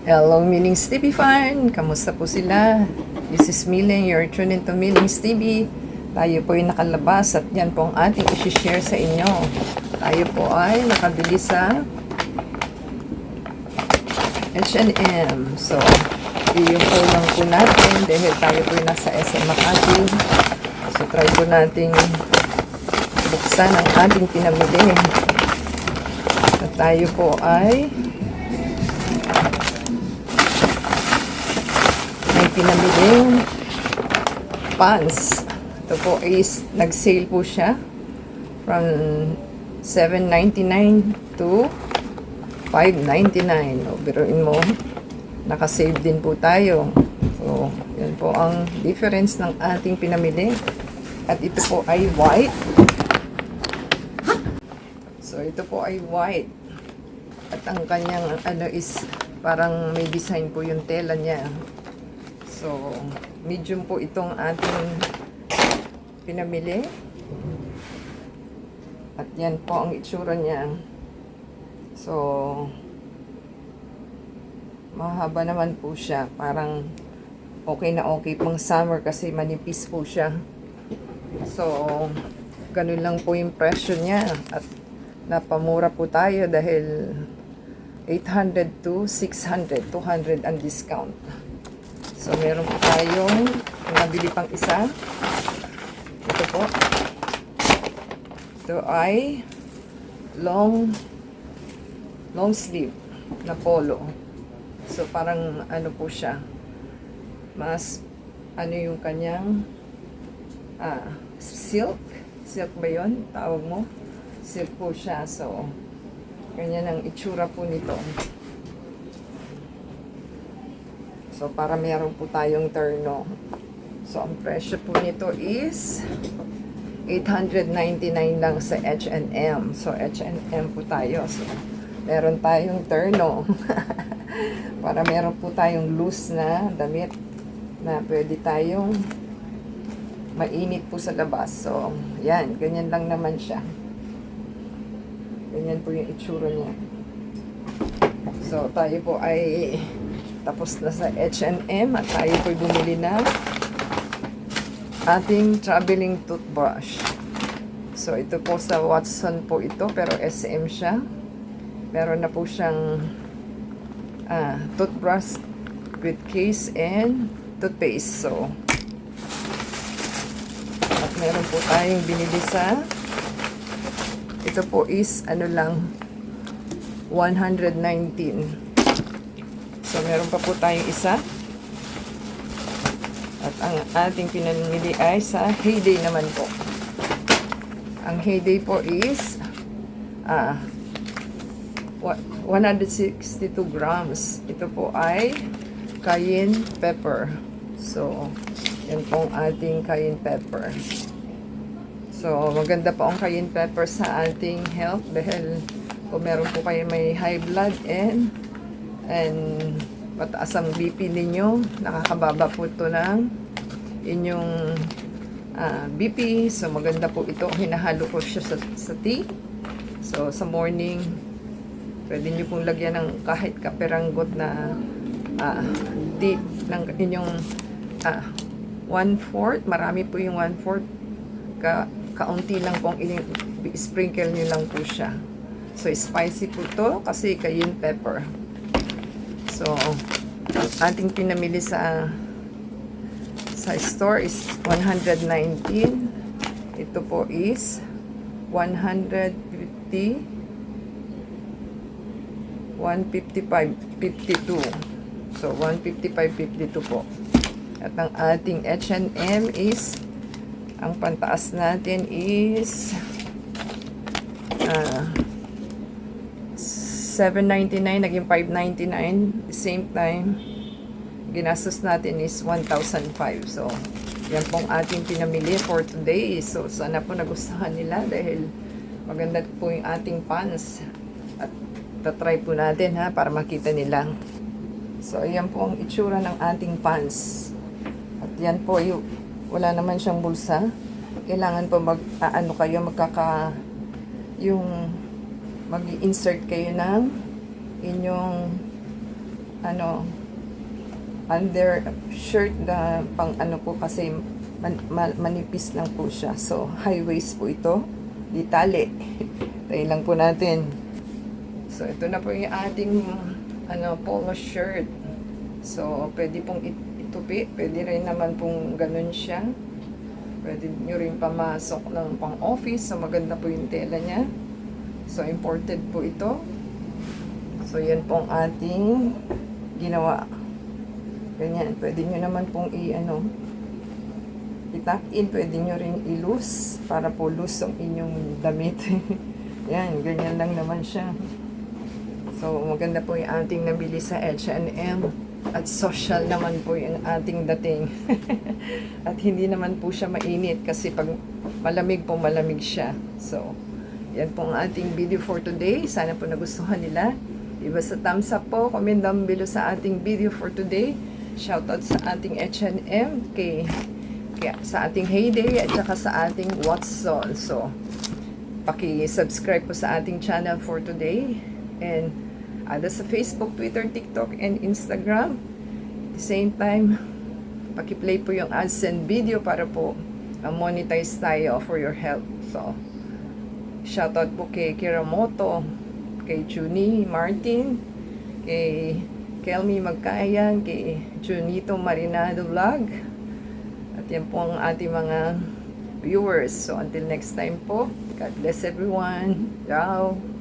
Hello, Millings TV fan! Kamusta po sila? This is Milling, you're tuned into Millings TV. Tayo po ay nakalabas at yan po ang ating isi-share sa inyo. Tayo po ay nakabili sa H&M. So, yung po lang po natin dahil tayo po ay nasa SM Makati. So, try po nating buksan ang ating pinamili. At tayo po ay may pinabiling pants. Ito po is nag-sale po siya from $7.99 to $5.99. O, biruin mo, nakasave din po tayo. So, yan po ang difference ng ating pinamili. At ito po ay white. So, ito po ay white. At ang kanyang ano is parang may design po yung tela niya. So, medium po itong ating pinamili. At yan po ang itsura niya. So, mahaba naman po siya. Parang okay na okay pang summer kasi manipis po siya. So, ganun lang po yung presyo niya. At napamura po tayo dahil 800 to 600, 200 ang discount. So, meron po tayong nabili pang isa. Ito po. Ito ay long sleeve na polo. So, parang ano po siya. Mas, ano yung kanyang silk. Silk ba yun? Tawag mo? Silk po siya. So, ganyan ang itsura po nito. So, para meron po tayong terno. So, ang presyo po nito is $899 lang sa H&M. So, H&M po tayo. So, meron tayong terno. Para meron po tayong loose na damit na pwede tayong mainit po sa labas. So, yan. Ganyan lang naman siya. Ganyan po yung itsura niya. So, tayo po ay tapos na sa H&M at tayo po'y bumili na ating traveling toothbrush. So, ito po sa Watson po ito, pero SM siya. Meron na po siyang toothbrush with case and toothpaste. So, at meron po tayong binili sa ito po is ano lang 119. So, meron pa po tayong isa. At ang ating pinamili ay sa Heyday naman po. Ang Heyday po is 162 grams. Ito po ay cayenne pepper. So, yan po ang ating cayenne pepper. So, maganda po ang cayenne pepper sa ating health dahil kung meron po kayo may high blood and mataas ang BP ninyo, nakakababa po ito ng inyong BP. So, maganda po ito. Hinahalo ko siya sa tea. So, sa morning, pwede nyo pong lagyan ng kahit kaperanggot na tea ng inyong 1/4. Marami po yung 1/4. Kaunti lang pong sprinkle nyo lang po siya. So, spicy po to kasi cayenne pepper. So, ating pinamili sa store is 119. Ito po is 150, 155.52. So, 155.52 po. At ang ating H&M is ang pantaas natin is $7.99, naging $5.99. Same time, ginastos natin is $1,005. So, yan pong ating pinamili for today. So, sana po nagustuhan nila dahil maganda po yung ating pants. At tatry po natin para makita nila. So, yan po ang itsura ng ating pants. At yan po, wala naman siyang bulsa. Kailangan po mag-i-insert kayo ng inyong under shirt na pang ano po kasi manipis lang po siya. So, high waist po ito. Di tali. Tayo lang po natin. So, ito na po yung ating polo shirt. So, pwede pong itupi. Pwede rin naman pong ganun siya. Pwede nyo rin pamasok ng pang office. So, maganda po yung tela niya. So, imported po ito. So, yan pong ating ginawa. Ganyan. Pwede nyo naman pong i-tuck in. Pwede nyo rin i-loose para po loose ang inyong damit. Yan. Ganyan lang naman siya. So, maganda po yung ating nabili sa H&M. At social naman po yung ating dating. At hindi naman po siya mainit kasi pag malamig po, malamig siya. So, yan po ang ating video for today. Sana po nagustuhan nila. Diba sa thumbs up po, comment down below sa ating video for today. Shoutout sa ating H&M, sa ating Heyday, at saka sa ating Watson. So, paki-subscribe po sa ating channel for today. And ada sa Facebook, Twitter, TikTok, and Instagram. At the same time, paki-play po yung AdSense video para po monetize tayo for your help. So, shoutout po kay Kiramoto, kay Juni Martin, kay Kelmy Magkayan, kay Junito Marinado Vlog. At yan po ang ating mga viewers. So, until next time po, God bless everyone. Ciao!